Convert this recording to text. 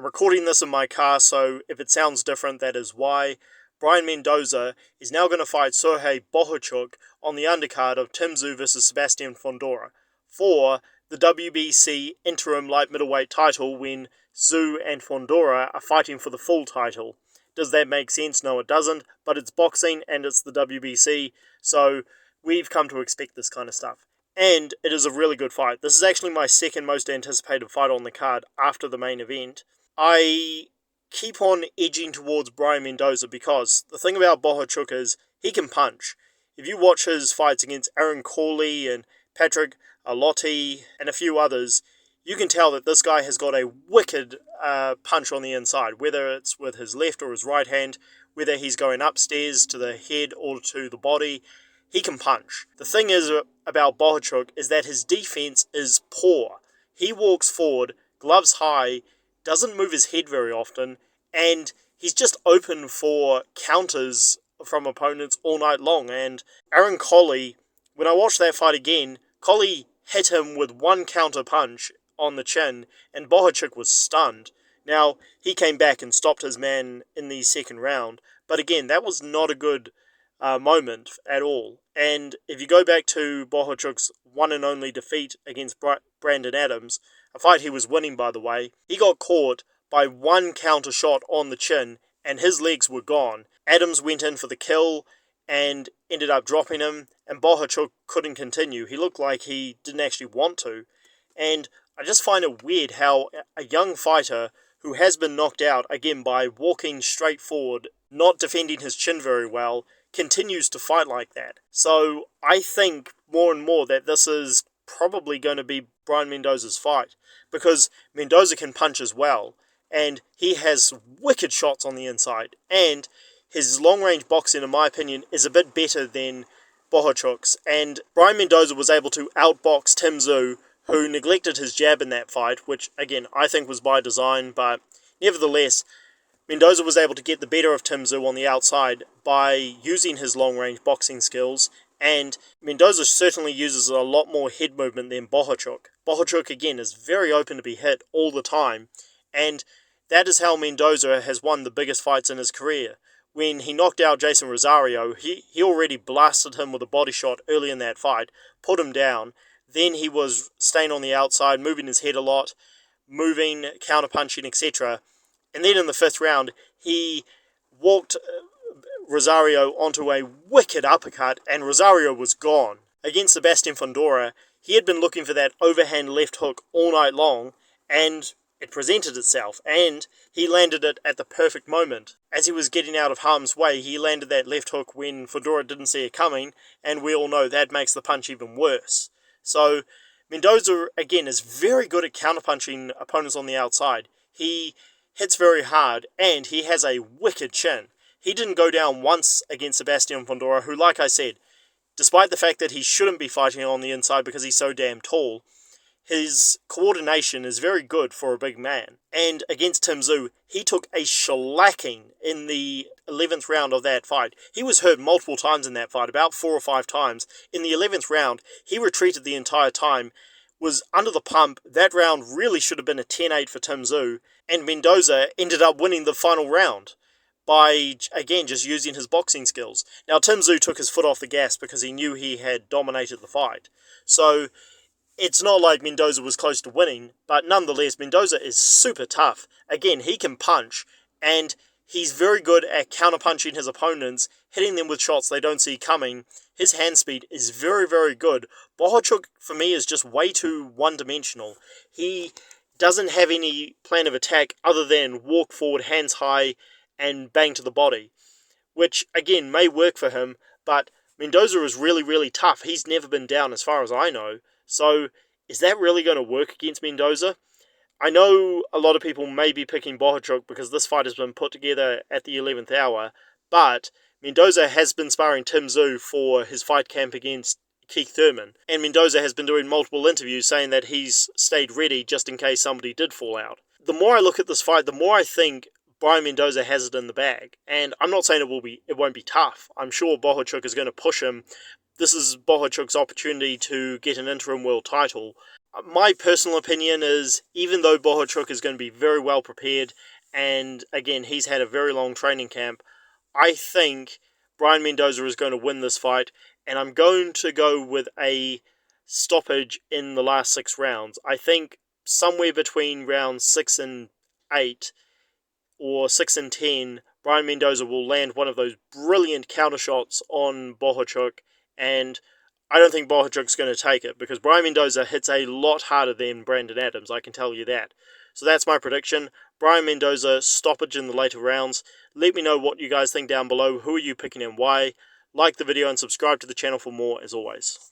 recording this in my car, so if it sounds different, that is why. Brian Mendoza is now going to fight Serhii Bohachuk on the undercard of Tim Tszyu vs Sebastian Fundora for the WBC interim light middleweight title when Tszyu and Fundora are fighting for the full title. Does that make sense? No, it doesn't, but it's boxing and it's the WBC, so we've come to expect this kind of stuff. And it is a really good fight. This is actually my second most anticipated fight on the card after the main event. I keep on edging towards Brian Mendoza because the thing about Bohachuk is he can punch. If you watch his fights against Aaron Corley and Patrick Alotti and a few others, you can tell that this guy has got a wicked punch on the inside, whether it's with his left or his right hand, whether he's going upstairs to the head or to the body. He can punch. The thing is about Bohachuk is that his defense is poor. He walks forward, gloves high, doesn't move his head very often, and he's just open for counters from opponents all night long. And Aaron Colley, when I watched that fight again, Colley hit him with one counter punch on the chin, and Bohachuk was stunned. Now, he came back and stopped his man in the second round, but again, that was not a good moment at all. And if you go back to Bohachuk's one and only defeat against Brandon Adams, a fight he was winning, by the way, he got caught by one counter shot on the chin, and his legs were gone. Adams went in for the kill and ended up dropping him, and Bohachuk couldn't continue. He looked like he didn't actually want to. And I just find it weird how a young fighter who has been knocked out, again, by walking straight forward, not defending his chin very well, continues to fight like that. So I think more and more that this is probably going to be Brian Mendoza's fight, because Mendoza can punch as well, and he has wicked shots on the inside, and his long-range boxing, in my opinion, is a bit better than Bohachuk's, and Brian Mendoza was able to outbox Tim Tszyu, who neglected his jab in that fight, which, again, I think was by design, but nevertheless, Mendoza was able to get the better of Tim Tszyu on the outside by using his long-range boxing skills, and Mendoza certainly uses a lot more head movement than Bohachuk. Bohachuk, again, is very open to be hit all the time, and that is how Mendoza has won the biggest fights in his career. When he knocked out Jason Rosario, he already blasted him with a body shot early in that fight, put him down. Then he was staying on the outside, moving his head a lot, moving, counter-punching, etc. And then in the fifth round, he walked Rosario onto a wicked uppercut, and Rosario was gone. Against Sebastian Fundora, he had been looking for that overhand left hook all night long, and it presented itself, and he landed it at the perfect moment. As he was getting out of harm's way, he landed that left hook when Fundora didn't see it coming, and we all know that makes the punch even worse. So, Mendoza, again, is very good at counterpunching opponents on the outside. He hits very hard, and he has a wicked chin. He didn't go down once against Sebastian Fundora, who, like I said, despite the fact that he shouldn't be fighting on the inside because he's so damn tall, his coordination is very good for a big man. And against Tim Tszyu, he took a shellacking in the 11th round of that fight. He was hurt multiple times in that fight, about 4 or 5 times. In the 11th round, he retreated the entire time, was under the pump. That round really should have been a 10-8 for Tim Tszyu, and Mendoza ended up winning the final round by, again, just using his boxing skills. Now, Tim Tszyu took his foot off the gas because he knew he had dominated the fight. So it's not like Mendoza was close to winning, but nonetheless, Mendoza is super tough. Again, he can punch, and he's very good at counterpunching his opponents, hitting them with shots they don't see coming. His hand speed is very, very good. Bohachuk, for me, is just way too one-dimensional. He doesn't have any plan of attack other than walk forward, hands high, and bang to the body, which, again, may work for him, but Mendoza is really, really tough. He's never been down as far as I know. So, is that really going to work against Mendoza? I know a lot of people may be picking Bohachuk because this fight has been put together at the 11th hour, but Mendoza has been sparring Tim Tszyu for his fight camp against Keith Thurman, and Mendoza has been doing multiple interviews saying that he's stayed ready just in case somebody did fall out. The more I look at this fight, the more I think Brian Mendoza has it in the bag, and I'm not saying it won't be tough. I'm sure Bohachuk is going to push him. This is Bohachuk's opportunity to get an interim world title. My personal opinion is, even though Bohachuk is going to be very well prepared, and again, he's had a very long training camp, I think Brian Mendoza is going to win this fight, and I'm going to go with a stoppage in the last 6 rounds. I think somewhere between rounds 6 and 8, or 6 and 10, Brian Mendoza will land one of those brilliant counter shots on Bohachuk, and I don't think Bohachuk's going to take it, because Brian Mendoza hits a lot harder than Brandon Adams, I can tell you that. So that's my prediction. Brian Mendoza, stoppage in the later rounds. Let me know what you guys think down below. Who are you picking and why? Like the video and subscribe to the channel for more, as always.